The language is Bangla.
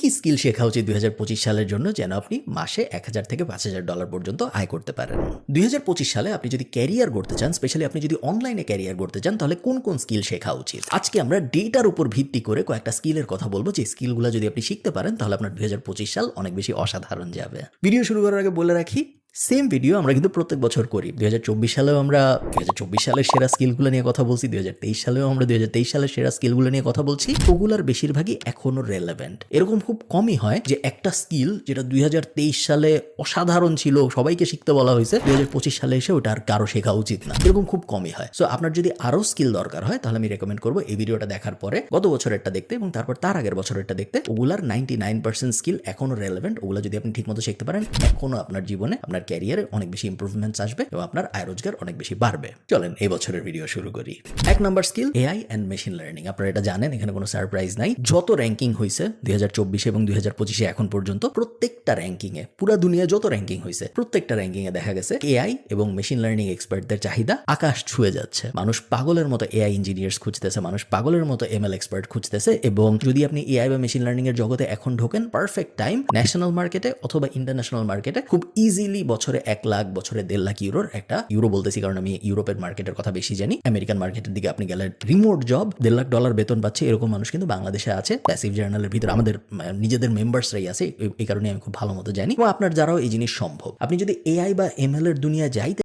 কি স্কিল শেখা উচিত 2025 সালের জন্য যেন আপনি মাসে $1000 থেকে $5000 পর্যন্ত আয় করতে পারেন। 2025 সালে আপনি যদি ক্যারিয়ার গড়তে চান, স্পেশালি আপনি যদি অনলাইনে ক্যারিয়ার গড়তে চান, তাহলে কোন স্কিল শেখা উচিত? আজকে আমরা ডেটার উপর ভিত্তি করে কয়েকটা স্কিলের কথা বলবো, যে স্কিলগুলো যদি আপনি শিখতে পারেন তাহলে আপনার 2025 সাল অনেক বেশি অসাধারণ যাবে। ভিডিও শুরু করার আগে বলে রাখি, সেম ভিডিও আমরা কিন্তু প্রত্যেক বছর করি। 2024 সালেও আমরা 2024 সালের সেরা স্কিলগুলো নিয়ে কথা বলছি, 2023 সালেও আমরা 2023 সালের সেরা স্কিলগুলো নিয়ে কথা বলছি। ওগুলার বেশিরভাগই এখনো রেলেভেন্ট। এরকম খুব কমই হয় যে একটা স্কিল যেটা 2023 সালে অসাধারণ ছিল, সবাইকে শিখতে বলা হয়েছে, 2025 সালে এসে ওটা আর কারো শেখা উচিত না। এরকম খুব কমই হয়। সো আপনার যদি আরো স্কিল দরকার হয় তাহলে আমি রেকমেন্ড করবো এই ভিডিওটা দেখার পরে গত বছরেরটা দেখতে এবং তারপর তার আগের বছরেরটা দেখতে। ওগুলার 99% স্কিল এখনো রেলেভেন্ট। ওগুলো যদি আপনি ঠিকমতো শিখতে পারেন, এখনো আপনার জীবনে, আপনার ক্যারিয়ারে অনেক বেশি ইমপ্রুভমেন্টস আসবে এবং আপনার আয় রোজগার অনেক বেশি বাড়বে। চলেন এই বছরের ভিডিও শুরু করি। 1 number skill AI and machine learning. আপনারা এটা জানেন, এখানে কোনো সারপ্রাইজ নাই। যত র্যাঙ্কিং হয়েছে 2024 এবং 2025 এখন পর্যন্ত, প্রত্যেকটা র্যাঙ্কিং এ, পুরো দুনিয়া যত র্যাঙ্কিং হয়েছে প্রত্যেকটা র্যাঙ্কিং এ দেখা গেছে এআই এবং মেশিন লার্নিং এক্সপার্টদের চাহিদা আকাশ ছুঁয়ে যাচ্ছে। মানুষ পাগলের মতো এআই ইঞ্জিনিয়ার্স খুঁজতেছে, মানুষ পাগলের মতো এমএল এক্সপার্ট খুঁজতেছে। এবং যদি আপনি এআই বা মেশিন লার্নিং এর জগতে এখন ঢোকেন, পারফেক্ট টাইম। ন্যাশনাল মার্কেটে অথবা ইন্টারন্যাশনাল মার্কেটে খুব ইজিলি বছরে 1 লাখ, বছরে 1.5 লাখ ইউরোর একটা, ইউরো বলতেছি কারণ আমি ইউরোপের মার্কেটের কথা বেশি জানি, আমেরিকান মার্কেটের দিকে আপনি গেলে রিমোট জব $1.5 লাখ বেতন পাচ্ছে, এরকম মানুষ কিন্তু বাংলাদেশে আছে। প্যাসিভ জার্নালের ভিতরে আমাদের নিজেদের মেম্বার্সরাই আছে, এই কারণে আমি খুব ভালো মতো জানি। এবং আপনার যারাও এই জিনিস সম্ভব, আপনি যদি এআই বা এমএল এর দুনিয়া যাইতে